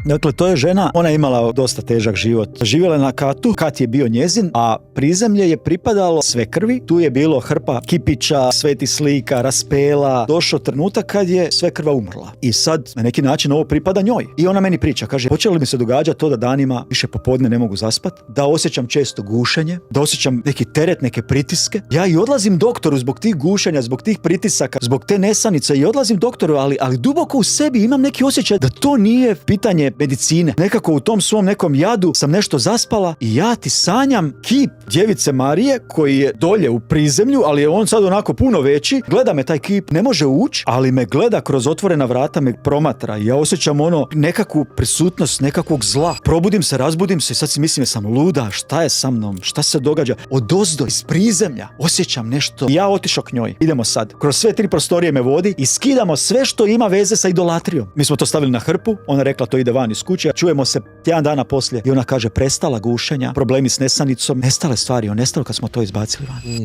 Dakle, to je žena, ona je imala dosta težak život. Živjela je na katu, kat je bio njezin, a prizemlje je pripadalo svekrvi. Tu je bilo hrpa kipića, svetih slika, raspela. Došao trenutak kad je svekrva umrla. I sad, na neki način, ovo pripada njoj. I ona meni priča, kaže, počelo li mi se događati to da danima više popodne ne mogu zaspat, da osjećam često gušenje, da osjećam neki teret, neke pritiske. Ja i odlazim doktoru zbog tih gušenja, zbog tih pritisaka, zbog te nesanice i odlazim doktoru, ali duboko u sebi imam neki osjećaj da to nije pitanje medicine. Nekako u tom svom nekom jadu sam nešto zaspala i ja ti sanjam kip Djevice Marije koji je dolje u prizemlju, ali je on sad onako puno veći. Gleda me taj kip, ne može ući, ali me gleda kroz otvorena vrata, me promatra i ja osjećam nekakvu prisutnost nekakvog zla. Probudim se, razbudim se i sad si mislim sam luda, šta je sa mnom, šta se događa? Odozdo iz prizemlja osjećam nešto. I ja otišao k njoj. Idemo sad. Kroz sve 3 prostorije me vodi i skidamo sve što ima veze sa idolatrijom. Mi smo to stavili na hrpu, ona rekla to ide van iz kuće. Čujemo se tjedan dana poslije i ona kaže prestala gušenja, problemi s nesanicom, nestale stvari, nestalo kad smo to izbacili van.